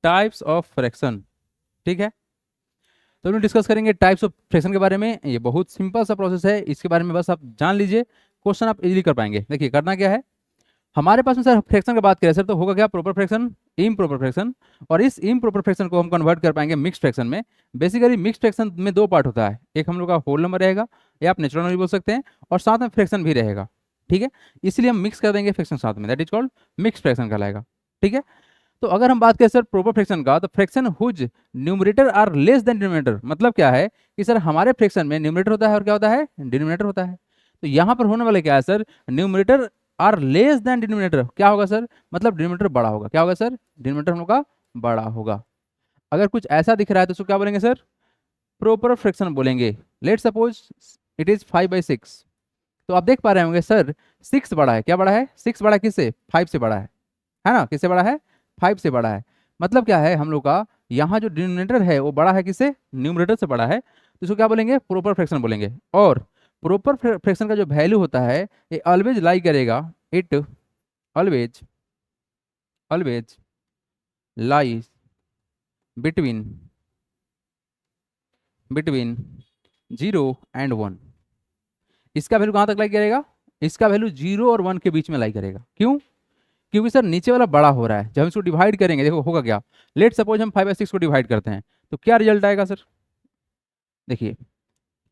Types of fraction. ठीक है, तो हम डिस्कस करेंगे टाइप्स ऑफ फ्रैक्शन के बारे में। ये बहुत सिंपल सा प्रोसेस है, इसके बारे में बस आप जान लीजिए, क्वेश्चन आप इजीली कर पाएंगे। देखिए करना क्या है, हमारे पास में सर फ्रैक्शन की बात करें सर तो होगा क्या, प्रॉपर फ्रैक्शन, इम्प्रॉपर फ्रैक्शन, और इस इम्प्रॉपर फ्रैक्शन को हम कन्वर्ट कर पाएंगे मिक्स फ्रैक्शन में। बेसिकली मिक्स फ्रैक्शन में दो पार्ट होता है, एक हम लोग का होल नंबर रहेगा, या आप नेचुरल नंबर बोल सकते हैं, और साथ में फ्रैक्शन भी रहेगा। ठीक है, इसलिए हम मिक्स कर देंगे फ्रैक्शन साथ में, that is called mix fraction कहलाएगा। ठीक है, तो अगर हम बात करें सर प्रॉपर फ्रैक्शन का, तो fraction whose numerator are less than denominator, मतलब क्या है कि सर हमारे फ्रैक्शन में न्यूमरेटर होता है और क्या होता है, डिनोमिनेटर होता है। तो यहाँ पर होने वाला क्या है sir, numerator are less than denominator, क्या होगा सर, मतलब डिनोमिनेटर बड़ा होगा। क्या होगा सर, डिनोमिनेटर हम लोग का बड़ा होगा। अगर कुछ ऐसा दिख रहा है तो उसको क्या बोलेंगे सर, प्रॉपर फ्रैक्शन बोलेंगे। लेट सपोज इट इज 5/6, तो आप देख पा रहे होंगे सर 6 बड़ा है, क्या बड़ा है, 6 बड़ा है किससे, 5 से बड़ा है ना, किससे बड़ा है, 5 से बड़ा है। मतलब क्या है, हम लोग का यहाँ जो डिनोमिनेटर है वो बड़ा है किससे, न्यूमरेटर से बड़ा है, तो इसको क्या बोलेंगे, प्रॉपर फ्रैक्शन बोलेंगे। और प्रॉपर फ्रैक्शन का जो वैल्यू होता है ये ऑलवेज लाई करेगा, it always always lies between between 0 and 1। इसका वैल्यू कहाँ तक लाई करेगा, इसका वैल्यू 0 और 1 के बीच में लाई करेगा। क्यों, क्योंकि सर नीचे वाला बड़ा हो रहा है। जब हम इसको डिवाइड करेंगे देखो होगा क्या, लेट सपोज हम 5/6 को डिवाइड करते हैं तो क्या रिजल्ट आएगा सर, देखिए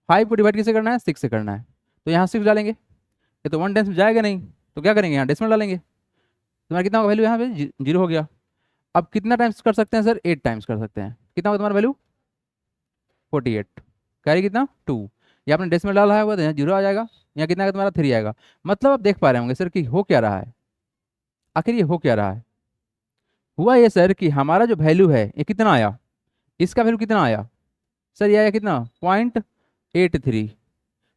5 को डिवाइड किससे करना है, 6 से करना है, तो यहाँ 6 डालेंगे, ये तो 1 टाइम्स में जाएगा नहीं, तो क्या करेंगे यहाँ डेसिमल डालेंगे, तुम्हारा कितना होगा वैल्यू, यहाँ पे 0 हो गया। अब कितना टाइम्स कर सकते हैं सर, 8 टाइम्स कर सकते हैं, कितना होगा तुम्हारा वैल्यू, 48, कैरी कितना 2, ये आपने डेसिमल डाला है वो तो यहाँ 0 आ जाएगा, यहाँ कितना आएगा तुम्हारा 3 आएगा। मतलब आप देख पा रहे होंगे सर कि हो क्या रहा है, आखिर ये हो क्या रहा है, हुआ ये सर कि हमारा जो वैल्यू है ये कितना आया, इसका वैल्यू कितना आया सर, ये आया कितना 0.83,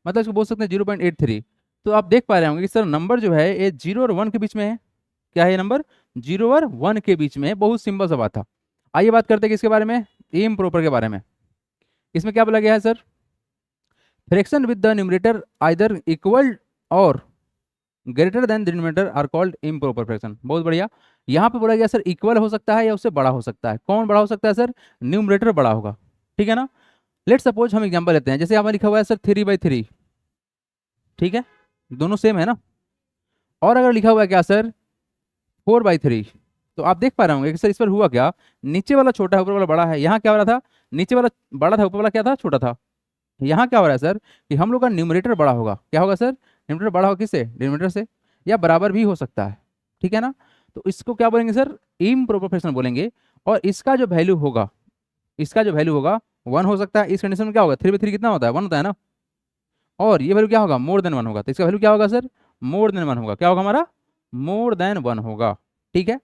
मतलब इसको बोल सकते हैं 0.83। तो आप देख पा रहे होंगे कि सर नंबर जो है ये 0 और 1 के बीच में है। क्या है ये नंबर, 0 और 1 के बीच में है, बहुत सिंपल सा बात था। आइए बात करते हैं किसके बारे में, इम प्रॉपर के बारे में। इसमें क्या बोला गया है sir, fraction with the numerator either equal और greater than denominator are called improper fraction. बहुत बढ़िया, यहाँ पे बोला गया सर इक्वल हो सकता है या उससे बड़ा हो सकता है। कौन बड़ा हो सकता है सर, न्यूमरेटर बड़ा होगा। ठीक है ना, लेट सपोज हम एग्जांपल लेते हैं, जैसे यहाँ पर लिखा हुआ है सर 3/3, ठीक है, दोनों सेम है ना। और अगर लिखा हुआ है क्या सर 4/3, तो आप देख पा रहे होंगे कि सर इस पर हुआ क्या, नीचे वाला छोटा है ऊपर वाला बड़ा है। यहाँ क्या हो रहा था, नीचे वाला बड़ा था ऊपर वाला क्या था, छोटा था। यहाँ क्या हो रहा है सर कि हम लोग का न्यूमरेटर बड़ा होगा, क्या होगा सर, न्यूमरेटर बड़ा होगा किससे, डिनोमिनेटर से, या बराबर भी हो सकता है। ठीक है ना, तो इसको क्या बोलेंगे सर, इम्प्रॉपर फ्रैक्शन बोलेंगे। और इसका जो वैल्यू होगा, इसका जो वैल्यू होगा 1 हो सकता है। इस कंडीशन में क्या होगा, 3/3 कितना होता है, 1 होता है ना, और ये वैल्यू क्या होगा, मोर देन 1 होगा, तो इसका वैल्यू क्या होगा सर, मोर देन 1 होगा। क्या होगा हमारा, मोर देन 1 होगा। ठीक है,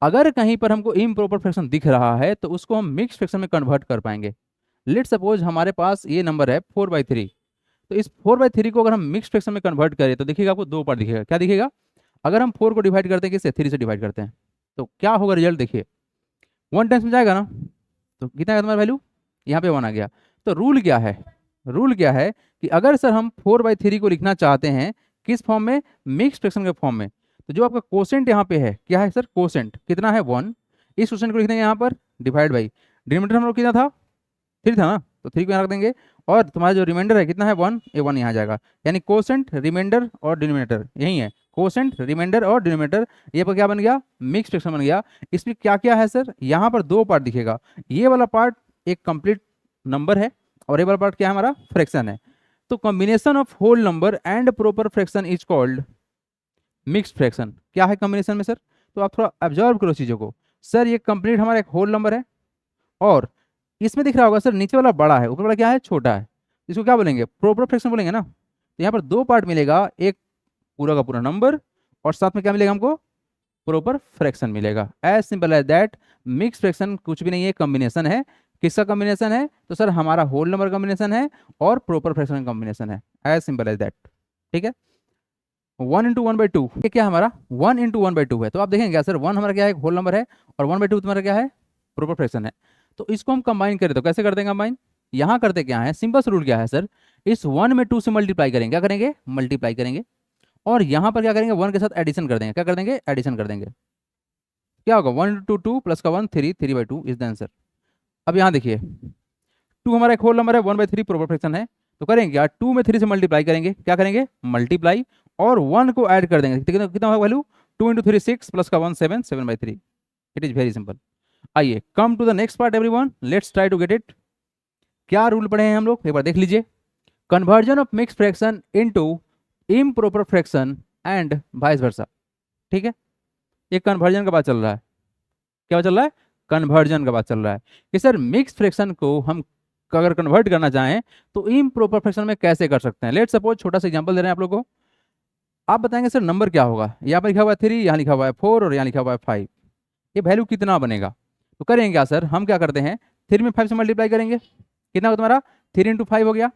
अगर कहीं पर हमको इम्प्रॉपर फ्रैक्शन दिख रहा है तो उसको हम मिक्स फ्रैक्शन में कन्वर्ट कर पाएंगे। लेट सपोज हमारे पास ये नंबर है 4/3, तो इस 4/3 को अगर हम मिक्स फ्रैक्शन में कन्वर्ट करें तो देखिएगा आपको दो पार्ट दिखेगा। क्या दिखेगा, अगर हम 4 को डिवाइड करते हैं किससे, 3 से डिवाइड करते हैं, तो क्या होगा रिजल्ट, देखिए 1 टाइम्स में जाएगा ना, तो कितना है तुम्हारा वैल्यू, यहाँ पे 1 आ गया। तो रूल क्या है, रूल क्या है कि अगर सर हम 4/3 को लिखना चाहते हैं किस फॉर्म में, मिक्स फ्रैक्शन के फॉर्म में, तो जो आपका कोसेंट यहाँ पे है, क्या है सर, कोसेंट कितना है 1, इस कोसेंट को लिख देंगे यहाँ पर डिवाइड बाई, डिनोमिनेटर हम लोग कितना था, 3 था ना, तो 3 को यहाँ रख देंगे, और तुम्हारा जो रिमाइंडर है कितना है 1, ये 1 यहाँ जाएगा। यानी कोसेंट रिमाइंडर और डिनोमिनेटर यही है, कोसेंट रिमाइंडर और डिनोमिनेटर, ये पर क्या बन गया, मिक्स फ्रैक्शन बन गया। इसमें क्या क्या है सर, यहाँ पर दो पार्ट दिखेगा, ये वाला पार्ट एक कंप्लीट नंबर है, और ये वाला पार्ट क्या है हमारा, फ्रैक्शन है। तो combination of whole number and proper fraction is called mix fraction. क्या है कॉम्बिनेशन में सर, तो आप थोड़ा ऑब्जर्व करो चीज़ों को। सर ये कंप्लीट हमारा एक होल नंबर है, और इसमें दिख रहा होगा सर नीचे वाला बड़ा है ऊपर वाला क्या है, छोटा है, इसको क्या बोलेंगे, प्रॉपर फ्रैक्शन बोलेंगे ना। तो यहाँ पर दो पार्ट मिलेगा, एक पूरा का पूरा नंबर, और साथ में क्या मिलेगा हमको, प्रॉपर फ्रैक्शन मिलेगा। As simple as that, mix fraction कुछ भी नहीं है, कॉम्बिनेशन है। किसका कॉम्बिनेशन है, तो सर हमारा होल नंबर कॉम्बिनेशन है और प्रॉपर फ्रैक्शन कॉम्बिनेशन है, एज सिंपल एज दैट। ठीक है, 1 × 1/2, ये क्या हमारा 1 × 1/2 है। तो आप देखेंगे क्या सर, 1 हमारा क्या है, होल नंबर है, और 1/2 तुम्हारा क्या है, प्रॉपर फ्रैक्शन है। तो इसको हम कंबाइन करें तो कैसे करते हैं कंबाइन, यहाँ करते क्या है, सिंपल सा रूल क्या है सर, इस 1 में 2 से मल्टीप्लाई करेंगे, क्या करेंगे, मल्टीप्लाई करेंगे, और यहाँ पर क्या करेंगे, 1 के साथ एडिशन कर देंगे, क्या कर देंगे, एडिशन कर देंगे। क्या होगा 1 into 2 प्लस का 1 3 3/2 इज द आंसर। अब यहाँ देखिए 2 हमारा एक होल नंबर है, 1/3 प्रोपर फ्रैक्शन है, तो करेंगे क्या, 2 में 3 से मल्टीप्लाई करेंगे, क्या करेंगे मल्टीप्लाई, और 1 को ऐड कर देंगे, कितना कितना होगा वैल्यू, 2 into 3 6 प्लस का 1 7 7/3। It is very simple. आइए come to the next part everyone, let's try to get it. क्या रूल पढ़े हैं हम लोग, एक बार देख लीजिए। Conversion of mix fraction into improper fraction and vice versa. ठीक है, ये कन्वर्जन का बात चल रहा है। क्या चल रहा है, कन्वर्जन का बात चल रहा है कि सर मिक्स फ्रैक्शन को हम अगर कन्वर्ट करना चाहें तो इम्प्रॉपर फ्रैक्शन में कैसे कर सकते हैं। लेट सपोज छोटा सा एग्जांपल दे रहे हैं आप लोगों को, आप बताएंगे सर नंबर क्या होगा, यहाँ पर लिखा हुआ है 3, यहाँ लिखा हुआ है 4 और यहाँ लिखा हुआ है 5, ये वैल्यू कितना बनेगा। तो करेंगे क्या सर, हम क्या करते हैं 3 में 5 से मल्टीप्लाई करेंगे, कितना होगा तुम्हारा 3 into 5 हो गया,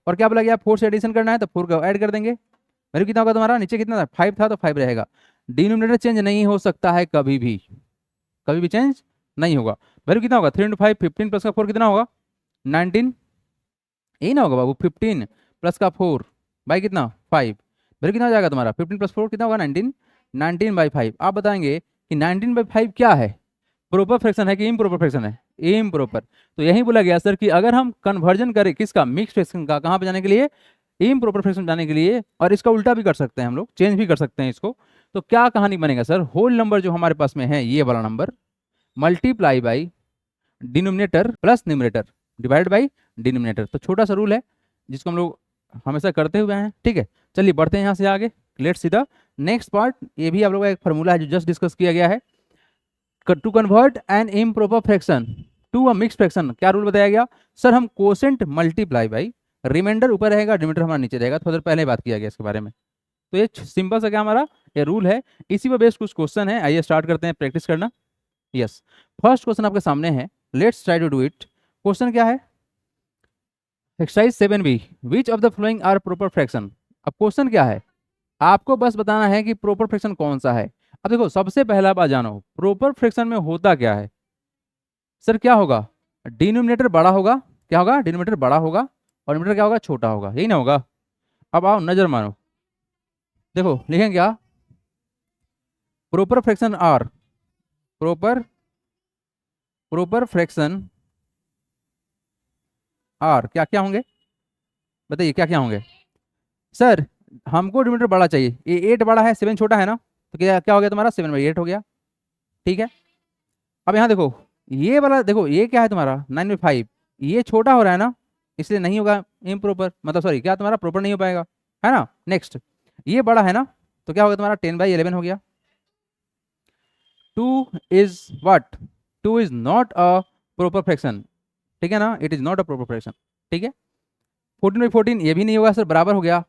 और क्या बोला गया 4 से एडिशन करना है तो 4 को ऐड कर देंगे, वैल्यू कितना होगा तुम्हारा, नीचे कितना था 5 था तो 5 रहेगा। डिनोमिनेटर चेंज नहीं हो सकता है कभी भी चेंज नहीं होगा। वैल्यू कितना होगा 3 into 5 15 प्लस का 4 कितना होगा 19, यही ना होगा बाबू, 15 प्लस का 4 बाई कितना 5, वैल्यू कितना हो जाएगा तुम्हारा 15 प्लस 4 कितना होगा 19, 19/5। आप बताएंगे कि 19/5 क्या है, प्रोपर फ्रैक्शन है कि इम्प्रॉपर फ्रैक्शन है, इम्प्रॉपर। तो यही बोला गया सर कि अगर हम कन्वर्जन करें किसका, मिक्स फ्रैक्शन का, कहाँ पे जाने के लिए, इम्प्रॉपर फ्रैक्शन जाने के लिए, और इसका उल्टा भी कर सकते हैं हम लोग, चेंज भी कर सकते हैं इसको। तो क्या कहानी बनेगा सर, होल नंबर जो हमारे पास में है ये वाला number multiply by denominator plus numerator divide by denominator. तो छोटा सा रूल है जिसको हम लोग हमेशा करते हुए हैं। ठीक है, चलिए बढ़ते हैं यहाँ से आगे, let's see the next part. ये भी आप लोगों का एक फॉर्मूला है जो जस्ट डिस्कस किया गया है। To convert an improper fraction to a mix fraction, क्या रूल बताया गया सर, हम कोसेंट मल्टीप्लाई बाई रिमाइंडर ऊपर रहेगा, डिनोमिनेटर हमारा नीचे रहेगा, थोड़ा देर पहले बात किया गया इसके बारे में। तो ये सिंपल सा क्या हमारा ये रूल है, इसी पर बेस्ड कुछ क्वेश्चन है, आइए स्टार्ट करते हैं प्रैक्टिस करना। यस, फर्स्ट क्वेश्चन आपके सामने है, let's try to do it. Question क्या है, exercise 7B, which of the flowing are proper fraction. अब क्वेश्चन क्या है, आपको बस बताना है कि प्रोपर फ्रैक्शन कौन सा है। अब देखो सबसे पहला बात जानो प्रोपर फ्रैक्शन में होता क्या है सर, क्या होगा डिनोमिनेटर बड़ा होगा, क्या होगा डिनोमिनेटर बड़ा होगा और न्यूमरेटर क्या होगा छोटा होगा, यही ना होगा। अब आओ नजर मानो, देखो लिखें क्या, proper fraction are, proper proper fraction are क्या क्या होंगे, बताइए क्या क्या होंगे सर। हमको डिनोमिनेटर बड़ा चाहिए, ये 8 बड़ा है 7 छोटा है ना, तो क्या क्या हो गया तुम्हारा 7/8 हो गया। ठीक है, अब यहाँ देखो ये वाला देखो ये क्या है तुम्हारा 9/5, ये छोटा हो रहा है ना, इसलिए नहीं होगा इम्प्रॉपर, मतलब सॉरी क्या तुम्हारा प्रॉपर नहीं हो पाएगा, है ना। नेक्स्ट ये बड़ा है ना, तो क्या होगा तुम्हारा 10/11 हो गया। 2 is what, 2 is not a proper fraction, ठीक है ना, it is not a proper fraction. ठीक है, 14/14 ये भी नहीं होगा सर, बराबर हो गया।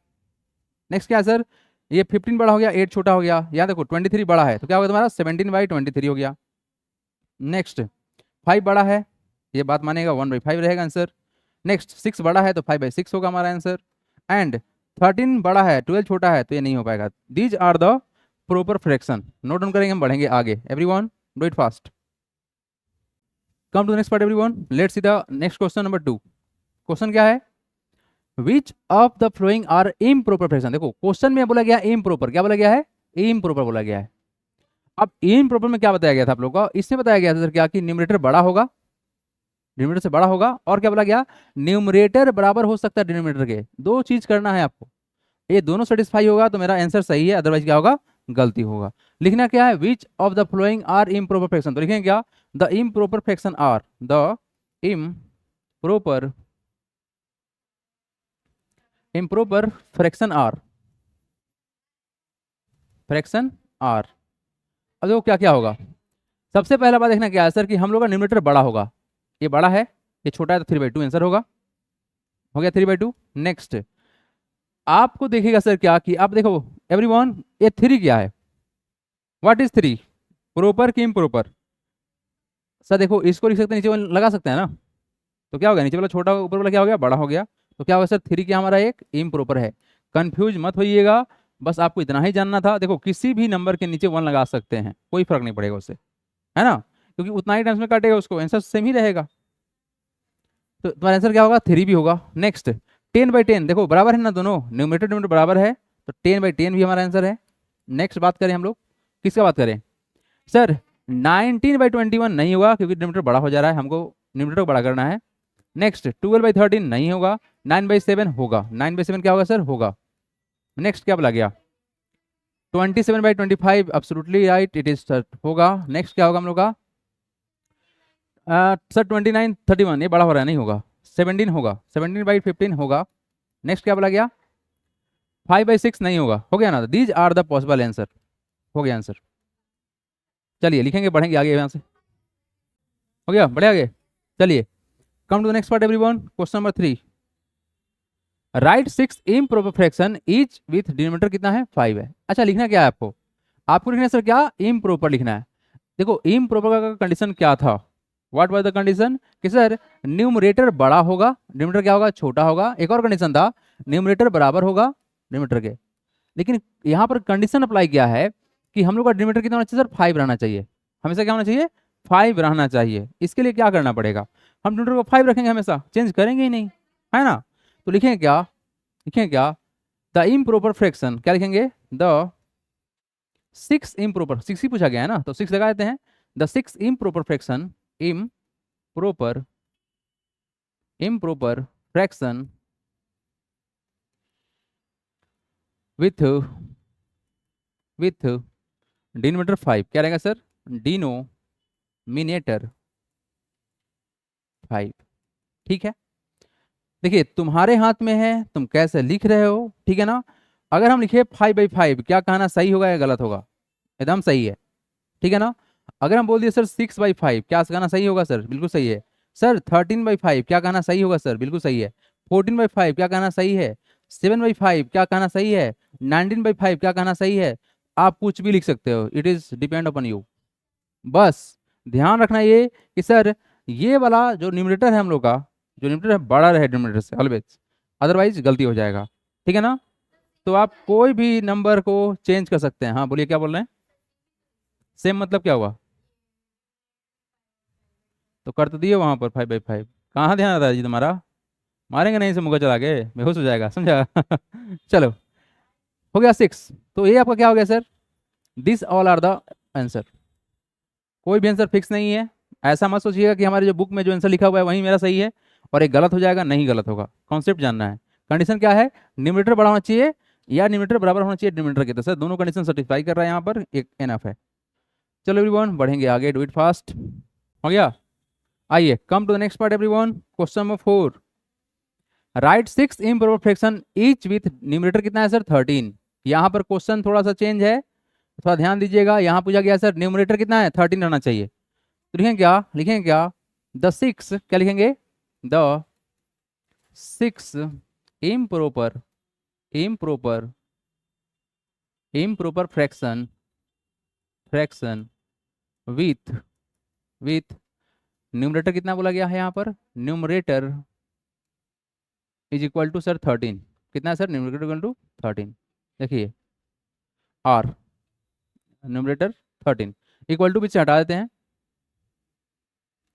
नेक्स्ट क्या है सर, ये 15 बड़ा हो गया 8 छोटा हो गया, यहाँ देखो 23 बड़ा है तो क्या होगा तुम्हारा 17/23 हो गया। नेक्स्ट 5 बड़ा है, ये बात मानेगा 1/5 रहेगा आंसर। नेक्स्ट 6 बड़ा है तो 5/6 होगा हमारा आंसर। एंड 13 बड़ा है 12 छोटा है तो ये नहीं हो पाएगा। These are the proper fraction, note down करेंगे, हम बढ़ेंगे आगे। Everyone do it fast. Come to next part everyone, let's see the next question number 2। Question क्या है, which of the flowing are improper fraction. देखो क्वेश्चन में बोला गया इम्प्रॉपर, क्या बोला गया है इम्प्रॉपर बोला गया है। अब इम्प्रॉपर में क्या बताया गया था आप लोगों को, इसमें बताया गया था सर क्या कि न्यूमरेटर बड़ा होगा, डिनोमिनेटर से बड़ा होगा, और क्या बोला गया न्यूमरेटर बराबर हो सकता है डिनोमिनेटर के। दो चीज करना है आपको, ये दोनों सेटिस्फाई होगा तो मेरा आंसर सही है, अदरवाइज क्या होगा गलती होगा। लिखना क्या है, which of the flowing are improper fraction, तो लिखेंगे क्या the improper fraction are, the improper improper fraction are, fraction are. अब देखो क्या क्या होगा, सबसे पहला बात देखना क्या है सर कि हम लोग का न्यूमरेटर बड़ा होगा, ये बड़ा है ये छोटा है तो 3/2 आंसर होगा, हो गया 3/2। नेक्स्ट आपको देखिएगा सर क्या कि आप देखो एवरीवन ये 3 क्या है, व्हाट इज 3, प्रॉपर कि इम्प्रॉपर। सर देखो इसको लिख सकते हैं नीचे वाला लगा सकते हैं ना, तो क्या होगा नीचे वाला छोटा ऊपर वाला क्या हो गया बड़ा हो गया, तो क्या होगा सर 3 क्या हमारा एक इम्प्रॉपर है। कंफ्यूज मत होइएगा, बस आपको इतना ही जानना था। देखो किसी भी नंबर के नीचे 1 लगा सकते हैं, कोई फर्क नहीं पड़ेगा उससे, है ना, क्योंकि उतना ही टाइम्स में काटेगा उसको, आंसर सेम ही रहेगा। तो तुम्हारा आंसर क्या होगा 3 भी होगा। नेक्स्ट 10/10, देखो बराबर है ना दोनों, न्यूमरेटर डिनोमिनेटर बराबर है तो 10/10 भी हमारा आंसर है। नेक्स्ट बात करें हम लोग, किसका बात करें सर, 19/21 नहीं होगा क्योंकि डिनोमिनेटर बड़ा हो जा रहा है, हमको न्यूमरेटर को बड़ा करना है। नेक्स्ट 12/13 नहीं होगा, 9/7 होगा। 9/7 क्या होगा सर? होगा। नेक्स्ट क्या बोला गया? 27/25 एब्सोल्युटली राइट, इट इज होगा। नेक्स्ट क्या होगा हम लोग का? सर 29/31 ये बड़ा हो रहा है, नहीं होगा। 17 होगा, 17/15 होगा। नेक्स्ट क्या बोला गया? 5/6 नहीं होगा। हो गया ना? These are the possible answer. हो गया आंसर। चलिए लिखेंगे, बढ़ेंगे आगे यहाँ से। हो गया, बढ़े आगे। चलिए come to the next part everyone. Question number 3, right 6 improper fraction each with denominator कितना है? 5 है। अच्छा लिखना क्या है आपको? आपको लिखना है सर क्या? इम्प्रॉपर लिखना है। देखो इम्प्रॉपर का कंडीशन क्या था? What was the condition? कि सर न्यूमरेटर बड़ा होगा, डिनोमिनेटर क्या होगा? छोटा होगा। एक और कंडीशन था, न्यूमरेटर बराबर होगा डिनोमिनेटर के। लेकिन यहाँ पर कंडीशन अप्लाई किया है कि हम लोग का डिनोमिनेटर कितना होना चाहिए सर? 5 रहना चाहिए। हमेशा क्या होना चाहिए? 5 रहना चाहिए। इसके लिए क्या करना पड़ेगा? हम डिनोमिनेटर को 5 रखेंगे, हमेशा चेंज करेंगे ही नहीं, है ना? तो लिखेंगे क्या? लिखेंगे क्या? द इम्प्रॉपर फ्रैक्शन, क्या लिखेंगे? द 6 इम्प्रॉपर, 6 ही पूछा गया है ना, तो 6 लगा देते हैं। The 6 improper fraction, improper improper fraction with denominator 5, क्या रहेगा सर? डिनोमिनेटर 5। ठीक है, देखिए तुम्हारे हाथ में है, तुम कैसे लिख रहे हो, ठीक है ना? अगर हम लिखे 5/5, क्या कहना सही होगा या गलत होगा? एकदम सही है, ठीक है ना? अगर हम बोल दिए सर 6/5, क्या कहना सही होगा सर? बिल्कुल सही है। सर 13/5, क्या कहना सही होगा सर? बिल्कुल सही है। 14/5, क्या कहना सही है? 7/5, क्या कहना सही है? 19/5, क्या कहना सही है? आप कुछ भी लिख सकते हो, it is depend upon you. बस ध्यान रखना ये कि सर ये वाला जो न्यूमरेटर है हम लोग का, जो न्यूमरेटर है बड़ा रहे डिनोमिनेटर से ऑलवेज, अदरवाइज गलती हो जाएगा। ठीक है ना? तो आप कोई भी नंबर को चेंज कर सकते हैं। हाँ बोलिए, क्या बोल रहे हैं? सेम मतलब क्या हुआ? तो कर तो दिए वहां पर 5/5। कहाँ ध्यान आता है जी तुम्हारा? मारेंगे नहीं से मुँह चला के बेहोश हो जाएगा, समझा? चलो, हो गया 6। तो ये आपका क्या हो गया sir? This all are the answer. कोई भी आंसर फिक्स नहीं है। ऐसा मत सोचिएगा कि हमारे जो बुक में जो आंसर लिखा हुआ है वही मेरा सही है और एक गलत हो जाएगा, नहीं गलत होगा। कॉन्सेप्ट जानना है। कंडीशन क्या है? न्यूमरेटर बड़ा होना चाहिए या न्यूमरेटर बराबर होना चाहिए डिनोमिनेटर के। तो सर दोनों कंडीशन सेटिस्फाई कर रहा है यहाँ पर, एक एनफ है। चलो एवरीवन बढ़ेंगे आगे, डू इट फास्ट। हो गया? आइए come to the next part everyone. Question number 4, right 6 improper fraction each with numerator कितना है सर? 13। यहाँ पर क्वेश्चन थोड़ा सा चेंज है, थोड़ा ध्यान दीजिएगा। यहाँ पूछा गया सर न्यूमरेटर कितना है? 13 रहना चाहिए। तो लिखेंगे क्या? लिखेंगे क्या? द 6, क्या लिखेंगे? The 6 improper improper improper fraction with numerator कितना बोला गया है यहाँ पर? Numerator is equal to sir 13। कितना है सर? Numerator equal to 13। देखिए आर, न्यूमरेटर 13 इक्वल टू पीछे हटा देते हैं,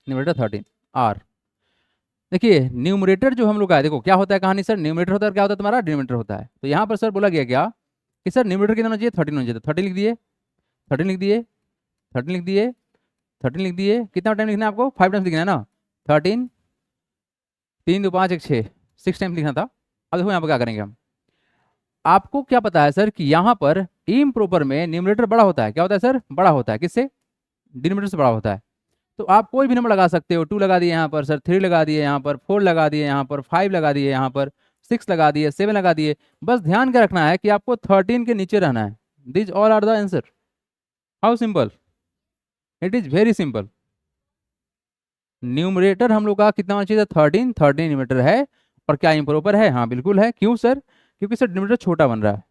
न्यूमरेटर 13 आर। देखिए न्यूमरेटर जो हम लोग का है, देखो क्या होता है कहानी सर, न्यूमरेटर होता है, क्या होता है तुम्हारा? डिनोमिनेटर होता है। तो यहाँ पर सर बोला गया क्या कि सर न्यूमरेटर कितना होना चाहिए? 13 होना चाहिए। 13 लिख दिए, 13 लिख दिए, 13 लिख दिए, 13 लिख दिए। कितना टाइम लिखना है आपको? 5 टाइम्स लिखना है ना। 13, 3 2 5 1 6, 6 टाइम्स लिखना था। अब देखो यहाँ पर क्या करेंगे हम। आपको क्या पता है सर कि यहाँ पर इम्प्रॉपर में न्यूमरेटर बड़ा होता है। क्या होता है सर? बड़ा होता है। किससे? डिनोमिनेटर से बड़ा होता है। तो आप कोई भी नंबर लगा सकते हो। 2 लगा दिए यहाँ पर सर, 3 लगा दिए यहाँ पर, 4 लगा दिए यहाँ पर, 5 लगा दिए यहाँ पर, 6 लगा दिए, 7 लगा दिए। बस ध्यान क्या रखना है कि आपको 13 के नीचे रहना है। This all are the answer. How simple, it is very simple. Numerator हम लोग का कितना होना चाहिए? 13। 13 न्यूमरेटर है और क्या इम्प्रॉपर है? हाँ बिल्कुल है। क्यों सर? क्योंकि सर डिनोमिनेटर छोटा बन रहा है।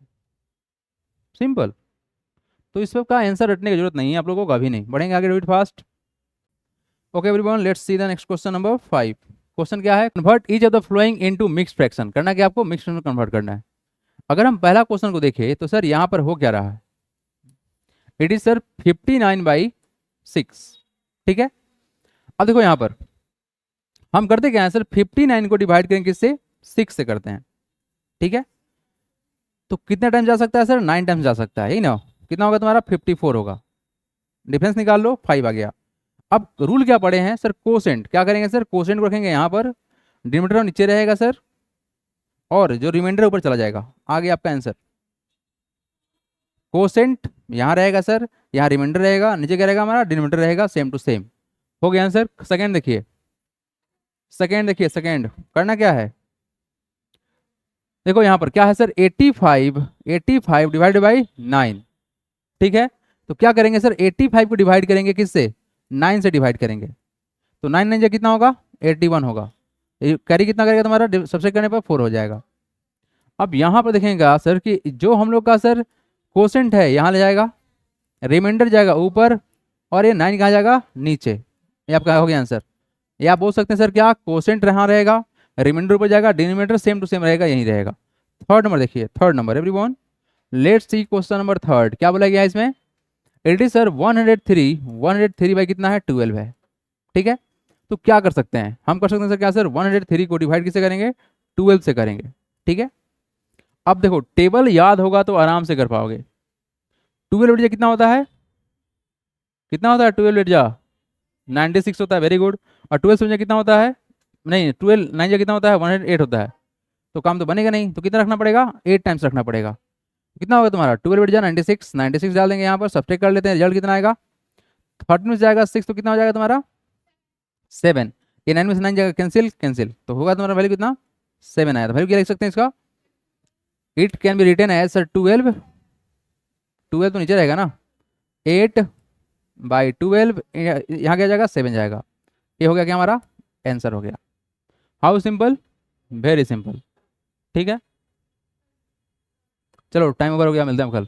सिंपल। तो इस सब का आंसर रटने की जरूरत नहीं है आप लोगों को, अभी नहीं। बढ़ेंगे आगे, do it fast. Okay everyone, let's see the next question number 5। Question क्या है? Convert each of the flowing into mix fraction. करना क्या आपको? मिक्स फ्रैक्शन कन्वर्ट करना है। अगर हम पहला क्वेश्चन को देखें तो सर यहाँ पर हो क्या रहा है? It is sir 59/6। ठीक है, अब देखो यहाँ पर हम करते क्या है सर? 59 को डिवाइड करेंगे किससे? 6 से करते हैं। ठीक है, तो कितने टाइम जा सकता है सर? 9 टाइम्स जा सकता है, यही ना? कितना होगा तुम्हारा? 54 होगा। डिफरेंस निकाल लो, 5 आ गया। अब रूल क्या पढ़े हैं सर, कोसेंट क्या करेंगे सर, कोसेंट को रखेंगे यहाँ पर, डिनोमिनेटर नीचे रहेगा सर, और जो रिमाइंडर ऊपर चला जाएगा। आ गया आपका आंसर। कोसेंट यहाँ रहेगा सर, यहाँ रिमाइंडर रहेगा, नीचे क्या रहेगा हमारा, डिनोमिनेटर रहेगा, सेम टू सेम। हो गया आंसर। सेकंड देखिए, सेकंड देखिए, सेकंड करना क्या है, देखो यहाँ पर क्या है सर, 85, 85 डिवाइडेड बाई 9, ठीक है। तो क्या करेंगे सर, 85 को डिवाइड करेंगे किससे, 9 से डिवाइड करेंगे, तो 9 9 कितना होगा, 81 होगा। कैरी कितना करेगा तुम्हारा, सबसे करने पर 4 हो जाएगा। अब यहाँ पर देखेंगे सर कि जो हम लोग का सर कोसेंट है यहाँ ले जाएगा, रिमाइंडर जाएगा ऊपर, और ये 9 कहाँ जाएगा, नीचे। ये आपका हो गया आंसर। ये आप बोल सकते हैं सर क्या, कोसेंट यहाँ रहेगा, रिमाइंडर ऊपर जाएगा, डिनोमिनेटर सेम टू सेम रहेगा, यही रहेगा। थर्ड नंबर देखिए, third number everyone, let's C question number third, क्या बोला गया इसमें, इट इज सर 103, 103 बाई कितना है, 12 है, ठीक है। तो क्या कर सकते हैं, हम कर सकते हैं सर क्या सर, 103 को डिवाइड किससे करेंगे, 12 से करेंगे, ठीक है। अब देखो टेबल याद होगा तो आराम से कर पाओगे। 12 बट जा कितना होता है, कितना होता है 12 बट जा, 96 होता है, वेरी गुड। और 12 से कितना होता है, नहीं 12 9 जा कितना होता है, 108 होता है। तो काम तो बनेगा नहीं, तो कितना रखना पड़ेगा, 8 टाइम्स रखना पड़ेगा। कितना होगा तुम्हारा, 12 बट जा 96, 96 डाल देंगे यहाँ पर, सब्सट्रैक्ट कर लेते हैं, रिजल्ट कितना आएगा, 13 में से जाएगा 6, तो कितना हो जाएगा तुम्हारा 7। ये 9 में से 9 जाएगा कैंसिल, कैंसिल, तो होगा तुम्हारा वैल्यू कितना, 7 आया। तो वैल्यू क्या लिख सकते हैं इसका, it can be written as sir 12, 12 तो नीचे रहेगा ना, 8 बाई 12, यहाँ क्या जाएगा 7 जाएगा। ये हो गया क्या हमारा आंसर हो गया। हाउ सिंपल, वेरी सिंपल, ठीक है। चलो टाइम ओवर हो गया, मिलते हैं हम कल।